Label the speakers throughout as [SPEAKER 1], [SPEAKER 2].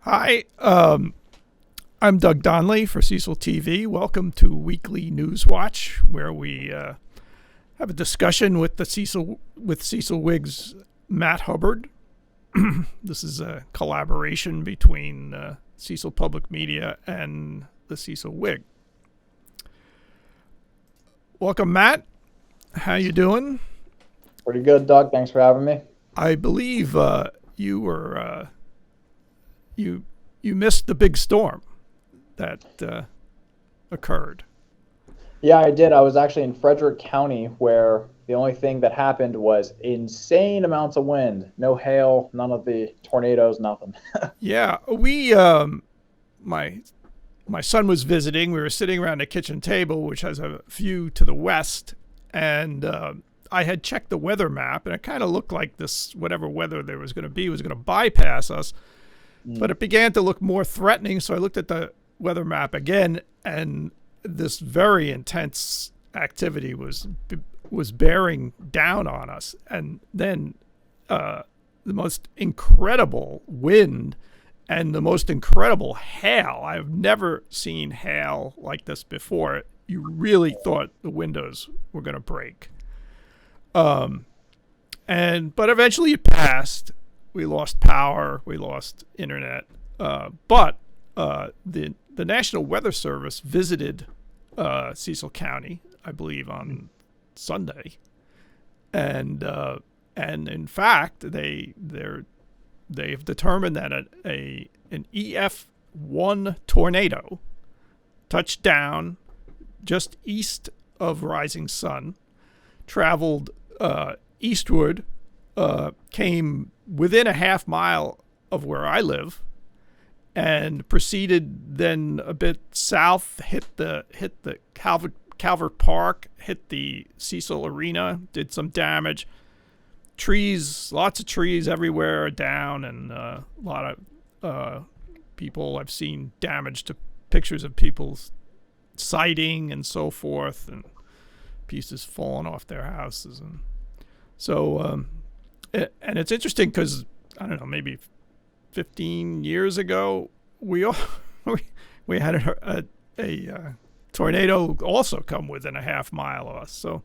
[SPEAKER 1] Hi, I'm Doug Donnelly for Cecil TV. Welcome to Weekly News Watch, where we have a discussion with Cecil Whig's Matt Hubbard. This is a collaboration between Cecil Public Media and the Cecil Whig. Welcome, Matt. How you doing?
[SPEAKER 2] Pretty good, Doug. Thanks for having me.
[SPEAKER 1] I believe you were you missed the big storm that occurred.
[SPEAKER 2] Yeah, I did. I was actually in Frederick County, where the only thing that happened was insane amounts of wind. No hail, none of the tornadoes, nothing.
[SPEAKER 1] Yeah, we my son was visiting. We were sitting around the kitchen table, which has a view to the west, and I had checked the weather map, and it kind of looked like this whatever weather there was going to be was going to bypass us. But it began to look more threatening, so I looked at the weather map again, and this very intense activity was bearing down on us. And then the most incredible wind and the most incredible hail. I've never seen hail like this before. You really thought the windows were going to break. But eventually it passed. We lost power. We lost internet. But the National Weather Service visited Cecil County, I believe, on Sunday, and in fact they've determined that an EF1 tornado touched down just east of Rising Sun, traveled eastward, came within a half mile of where I live, and proceeded then a bit south, hit the Calvert Park, hit the Cecil Arena, did some damage. Trees, lots of trees everywhere are down, and a lot of people. I've seen damage to pictures of people's siding and so forth, and pieces falling off their houses, and so. And it's interesting because, I don't know, maybe 15 years ago, we had a tornado also come within a half mile of us. So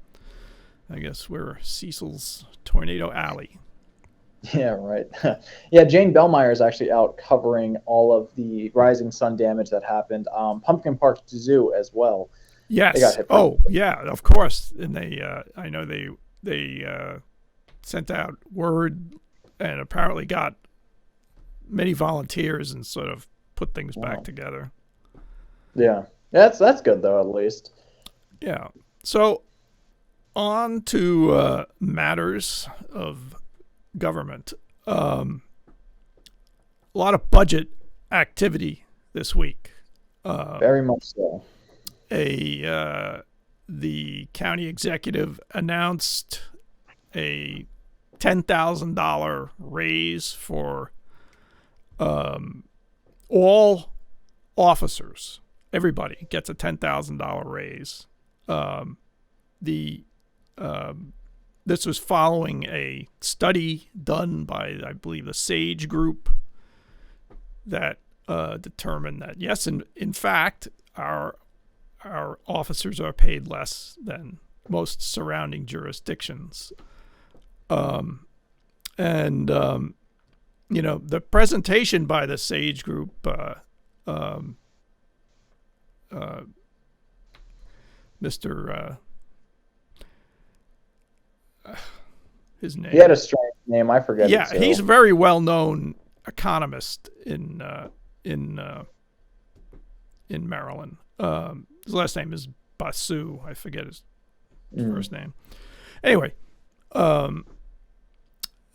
[SPEAKER 1] I guess we're Cecil's Tornado Alley.
[SPEAKER 2] Yeah, right. Yeah, Jane Bellmeyer is actually out covering all of the Rising Sun damage that happened. Pumpkin Park Zoo as well.
[SPEAKER 1] Yes.
[SPEAKER 2] They got hit
[SPEAKER 1] yeah, of course. And I know they sent out word and apparently got many volunteers and sort of put things back together.
[SPEAKER 2] Yeah, that's good though, at least.
[SPEAKER 1] Yeah. So on to matters of government. A lot of budget activity this week.
[SPEAKER 2] Very much so.
[SPEAKER 1] The county executive announced a $10,000 raise for all officers. Everybody gets a $10,000 raise. This was following a study done by, I believe, the SAGE group that determined that, yes, in fact, our officers are paid less than most surrounding jurisdictions. The presentation by the SAGE group, Mr. His name.
[SPEAKER 2] He had a strange name. I forget.
[SPEAKER 1] Yeah, he's a very well-known economist in Maryland. His last name is Basu. I forget his first name. Anyway,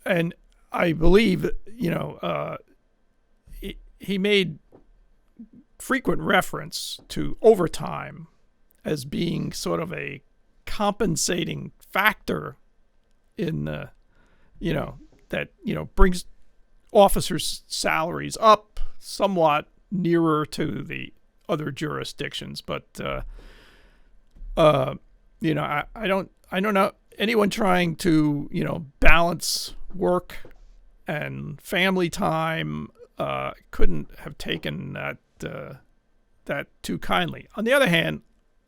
[SPEAKER 1] and I believe, he made frequent reference to overtime as being sort of a compensating factor in that brings officers' salaries up somewhat nearer to the other jurisdictions, but I don't know anyone trying to balance work and family time couldn't have taken that too kindly. On the other hand,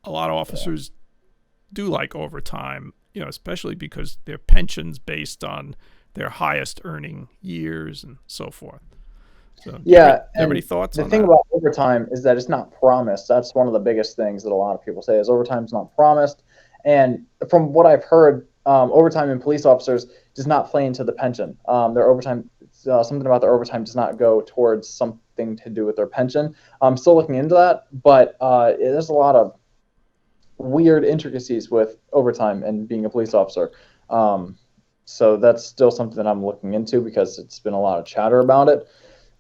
[SPEAKER 1] a lot of officers do like overtime, especially because their pensions based on their highest earning years and so forth. So, do you have any thoughts
[SPEAKER 2] the
[SPEAKER 1] on
[SPEAKER 2] thing
[SPEAKER 1] that?
[SPEAKER 2] about overtime is that it's not promised. That's one of the biggest things that a lot of people say is overtime's not promised. And from what I've heard, overtime in police officers does not play into the pension. Their overtime, something about their overtime does not go towards something to do with their pension. I'm still looking into that, but there's a lot of weird intricacies with overtime and being a police officer. So that's still something that I'm looking into because it's been a lot of chatter about it.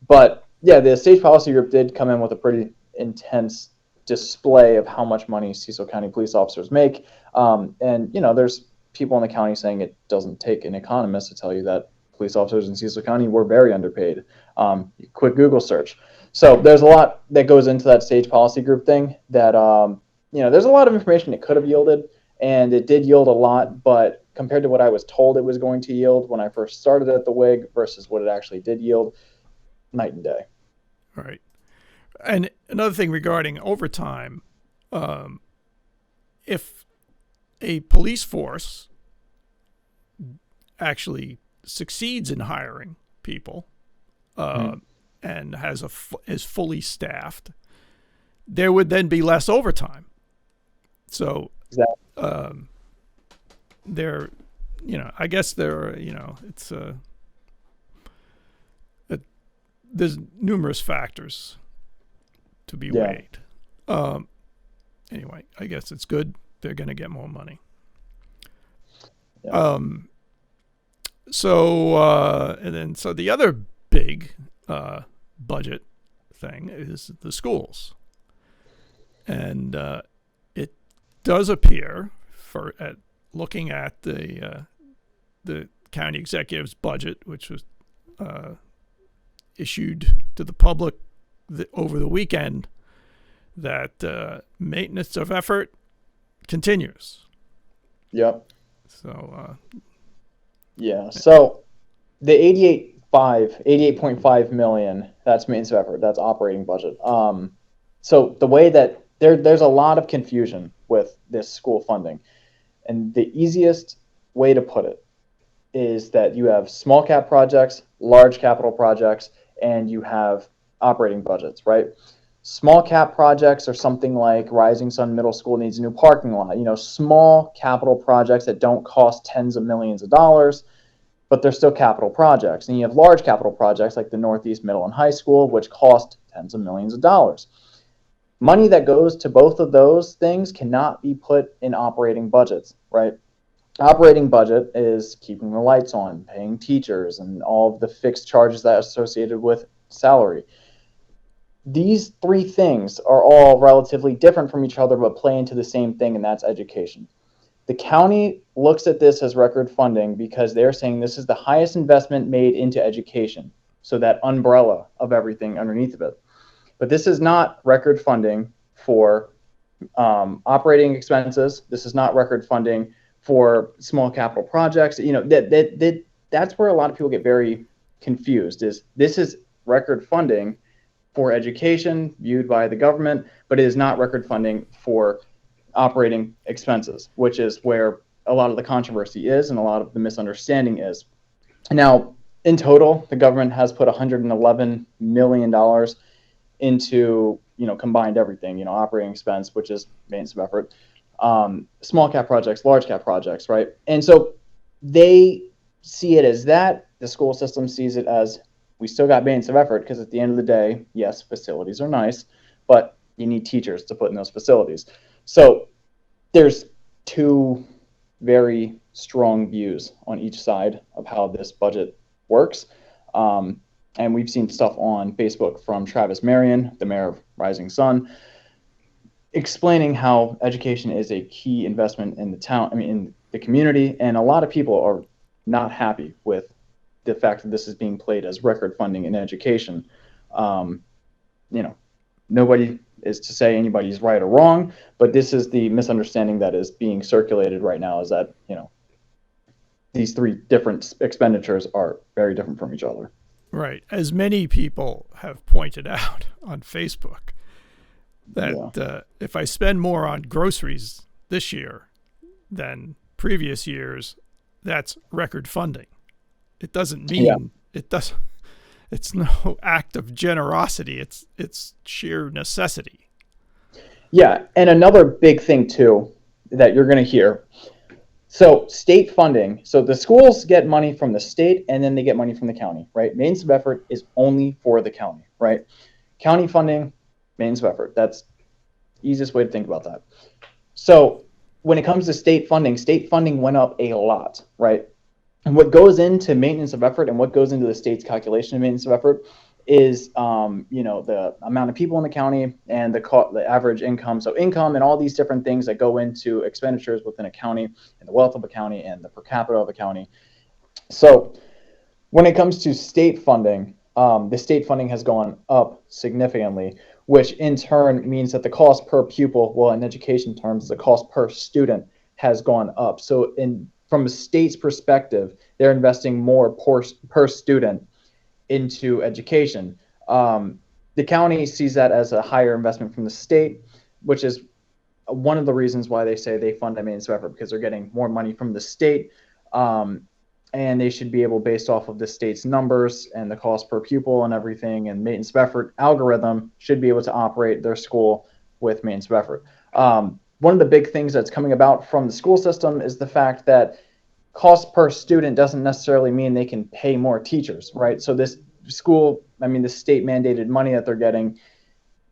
[SPEAKER 2] But yeah, the state policy group did come in with a pretty intense display of how much money Cecil County police officers make. And there's people in the county saying it doesn't take an economist to tell you that police officers in Cecil County were very underpaid. Quick Google search. So there's a lot that goes into that state policy group thing that, there's a lot of information it could have yielded, and it did yield a lot, but compared to what I was told it was going to yield when I first started at the Whig versus what it actually did yield, night and day.
[SPEAKER 1] All right. And another thing regarding overtime, if a police force actually succeeds in hiring people and is fully staffed, there would then be less overtime. So
[SPEAKER 2] Exactly.
[SPEAKER 1] I guess it's there's numerous factors to be weighed. Anyway, I guess it's good. They're going to get more money.
[SPEAKER 2] Yeah.
[SPEAKER 1] So the other big budget thing is the schools, and it does appear, looking at the county executive's budget, which was issued to the public over the weekend, that maintenance of effort continues.
[SPEAKER 2] Yep.
[SPEAKER 1] So
[SPEAKER 2] So the 88.5 million, that's maintenance of effort, that's operating budget. So the way that there's a lot of confusion with this school funding, and the easiest way to put it is that you have small cap projects, large capital projects, and you have operating budgets, right? Small cap projects are something like Rising Sun Middle School needs a new parking lot, small capital projects that don't cost tens of millions of dollars, but they're still capital projects. And you have large capital projects like the Northeast Middle and High School, which cost tens of millions of dollars. Money that goes to both of those things cannot be put in operating budgets, right? Operating budget is keeping the lights on, paying teachers, and all of the fixed charges that are associated with salary. These three things are all relatively different from each other, but play into the same thing, and that's education. The county looks at this as record funding because they're saying this is the highest investment made into education, so that umbrella of everything underneath of it. But this is not record funding for operating expenses. This is not record funding for small capital projects. That's where a lot of people get very confused. This is record funding for education viewed by the government, but it is not record funding for operating expenses, which is where a lot of the controversy is and a lot of the misunderstanding is. Now, in total, the government has put $111 million into, combined everything, operating expense, which is maintenance of effort, small cap projects, large cap projects, right? And so they see it as that. The school system sees it as we still got maintenance of effort because at the end of the day, yes, facilities are nice, but you need teachers to put in those facilities. So there's two very strong views on each side of how this budget works. And we've seen stuff on Facebook from Travis Marion, the mayor of Rising Sun, explaining how education is a key investment in the town, in the community. And a lot of people are not happy with the fact that this is being played as record funding in education. Nobody is to say anybody's right or wrong, but this is the misunderstanding that is being circulated right now, is that, these three different expenditures are very different from each other.
[SPEAKER 1] Right. As many people have pointed out on Facebook, that if I spend more on groceries this year than previous years, that's record funding. It doesn't mean it's no act of generosity. It's sheer necessity.
[SPEAKER 2] Yeah, and another big thing too that you're going to hear. So state funding. So the schools get money from the state, and then they get money from the county, right? Maintenance of effort is only for the county, right? County funding, maintenance of effort. That's the easiest way to think about that. So when it comes to state funding went up a lot, right? And what goes into maintenance of effort and what goes into the state's calculation of maintenance of effort is, the amount of people in the county and the average income. So income and all these different things that go into expenditures within a county and the wealth of a county and the per capita of a county. So when it comes to state funding, the state funding has gone up significantly, which in turn means that the cost per pupil, well, in education terms, the cost per student has gone up. So from a state's perspective, they're investing more per student into education. The county sees that as a higher investment from the state, which is one of the reasons why they say they fund maintenance of effort, because they're getting more money from the state, and they should be able, based off of the state's numbers and the cost per pupil and everything, and maintenance of effort algorithm should be able to operate their school with maintenance of effort. One of the big things that's coming about from the school system is the fact that cost per student doesn't necessarily mean they can pay more teachers, right? So this the state mandated money that they're getting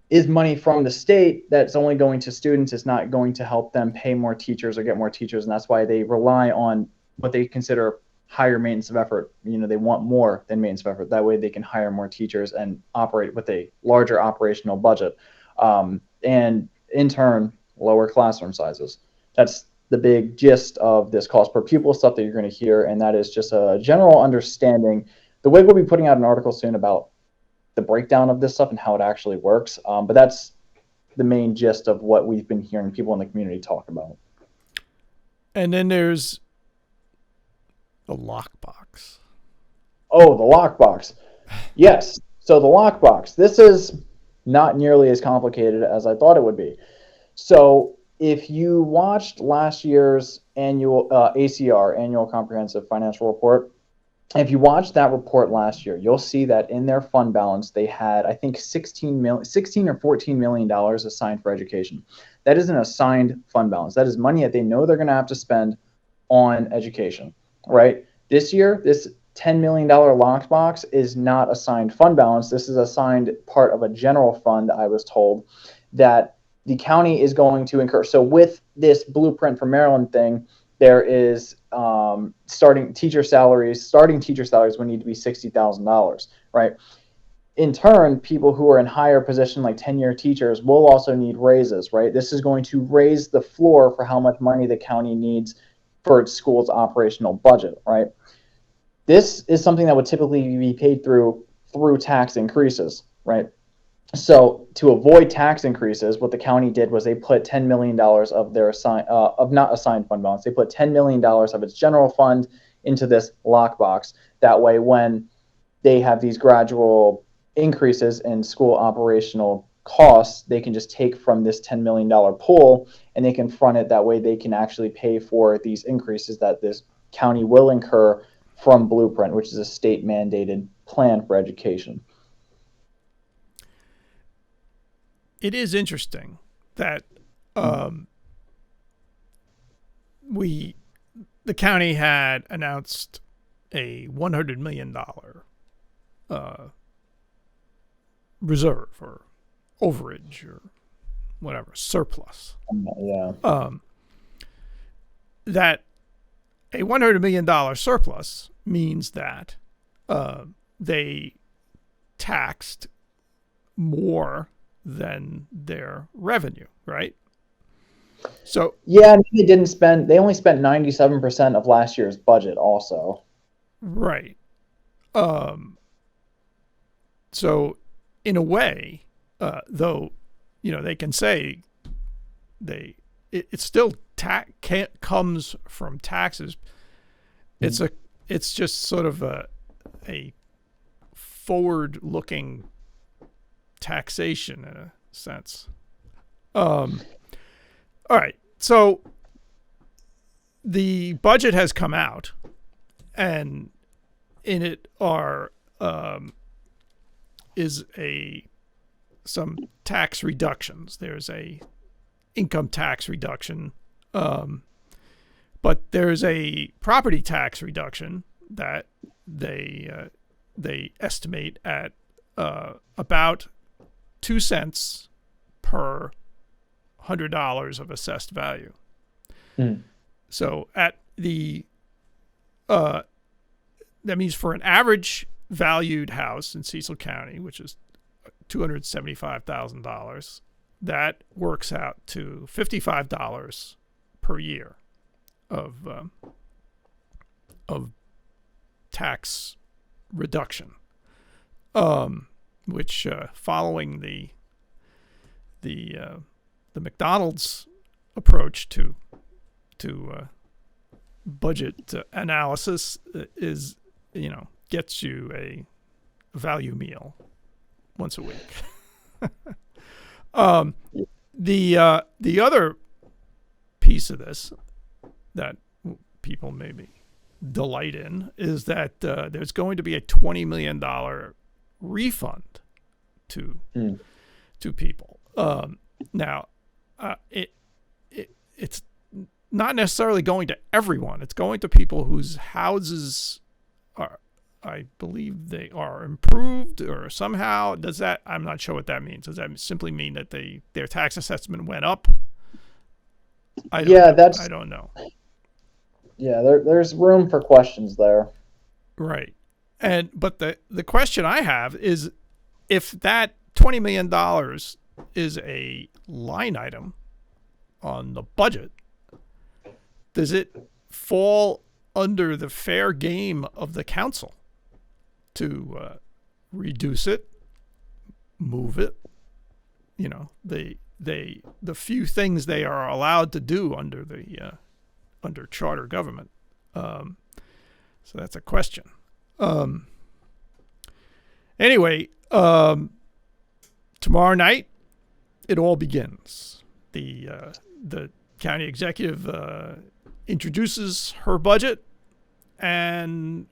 [SPEAKER 2] is money from the state that's only going to students. It's not going to help them pay more teachers or get more teachers. And that's why they rely on what they consider higher maintenance of effort. They want more than maintenance of effort. That way they can hire more teachers and operate with a larger operational budget. And in turn, lower classroom sizes. That's the big gist of this cost per pupil stuff that you're going to hear, and that is just a general understanding. The Whig will be putting out an article soon about the breakdown of this stuff and how it actually works, but that's the main gist of what we've been hearing people in the community talk about.
[SPEAKER 1] And then there's the lockbox.
[SPEAKER 2] Oh, the lockbox. Yes. So the lockbox. This is not nearly as complicated as I thought it would be. So if you watched last year's annual ACR, Annual Comprehensive Financial Report, if you watched that report last year, you'll see that in their fund balance, they had, I think, $16 or $14 million assigned for education. That is an assigned fund balance. That is money that they know they're going to have to spend on education, right? This year, this $10 million lockbox is not assigned fund balance. This is assigned part of a general fund, I was told, that the county is going to incur. So with this Blueprint for Maryland thing, there is starting teacher salaries would need to be $60,000, right? In turn, people who are in higher position, like tenure teachers, will also need raises, right? This is going to raise the floor for how much money the county needs for its school's operational budget, right? This is something that would typically be paid through tax increases, right? So to avoid tax increases, what the county did was they put $10 million of their not assigned fund balance. They put $10 million of its general fund into this lockbox. That way, when they have these gradual increases in school operational costs, they can just take from this $10 million pool and they can front it. That way they can actually pay for these increases that this county will incur from Blueprint, which is a state mandated plan for education.
[SPEAKER 1] It is interesting that the county had announced a $100 million reserve or overage or whatever, surplus.
[SPEAKER 2] Yeah.
[SPEAKER 1] That a $100 million surplus means that they taxed more than their revenue, right? So
[SPEAKER 2] yeah, and they only spent 97% of last year's budget also.
[SPEAKER 1] Right. So in a way, though, they can say it still comes from taxes. It's just sort of a forward-looking taxation in a sense. All right, so the budget has come out, and in it are some tax reductions. There's a income tax reduction, but there's a property tax reduction that they estimate at about 2 cents per $100 of assessed value. So at the that means for an average valued house in Cecil County, which is $275,000, that works out to $55 per year of tax reduction, which following the McDonald's approach to budget analysis is, gets you a value meal once a week. The other piece of this that people maybe delight in is that there's going to be a $20 million refund to people. Now, it's not necessarily going to everyone. It's going to people whose houses are, I believe they are improved or somehow. Does that, I'm not sure what that means. Does that simply mean that their tax assessment went up? I don't know.
[SPEAKER 2] Yeah, there's room for questions there.
[SPEAKER 1] Right. But the question I have is, if that $20 million is a line item on the budget, does it fall under the fair game of the council to reduce it, move it? The few things they are allowed to do under under charter government. So that's a question. Anyway, tomorrow night it all begins. The county executive introduces her budget, and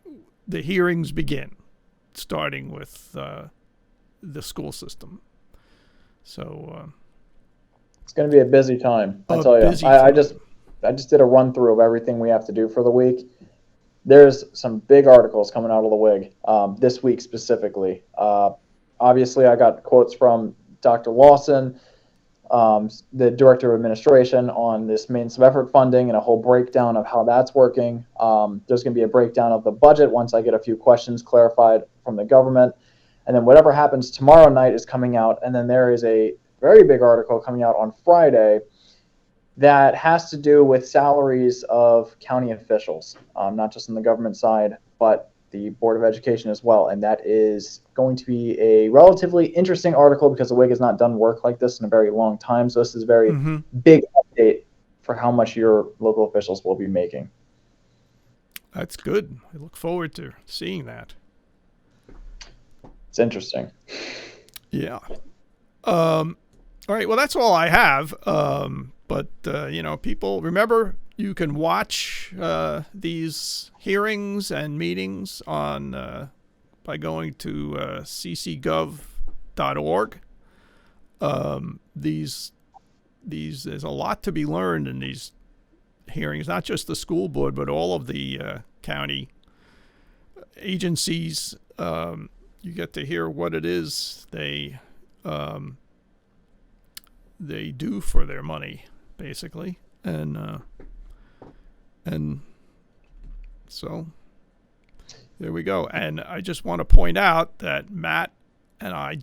[SPEAKER 1] the hearings begin, starting with the school system. So
[SPEAKER 2] it's going to be a busy time. I tell you, I just did a run through of everything we have to do for the week. There's some big articles coming out of the Whig this week specifically. Obviously, I got quotes from Dr. Lawson, the Director of Administration, on this maintenance of effort funding and a whole breakdown of how that's working. There's going to be a breakdown of the budget once I get a few questions clarified from the government. And then whatever happens tomorrow night is coming out. And then there is a very big article coming out on Friday that has to do with salaries of county officials, not just on the government side, but the Board of Education as well. And that is going to be a relatively interesting article because the Whig has not done work like this in a very long time. So this is a very big update for how much your local officials will be making.
[SPEAKER 1] That's good. I look forward to seeing that.
[SPEAKER 2] It's interesting.
[SPEAKER 1] Yeah. All right. Well, that's all I have. But people, remember, you can watch these hearings and meetings on by going to ccgov.org. There's a lot to be learned in these hearings, not just the school board, but all of the county agencies. You get to hear what it is they do for their money, basically, and so there we go. And I just want to point out that Matt and I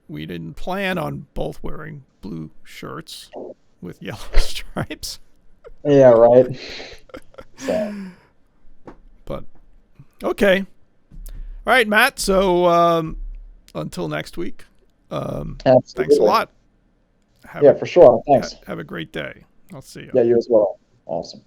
[SPEAKER 1] we didn't plan on both wearing blue shirts with yellow stripes.
[SPEAKER 2] Yeah, right. So.
[SPEAKER 1] But okay. All right, Matt. So until next week. Thanks a lot.
[SPEAKER 2] For sure. Thanks.
[SPEAKER 1] Have a great day. I'll see you.
[SPEAKER 2] Yeah, you as well. Awesome.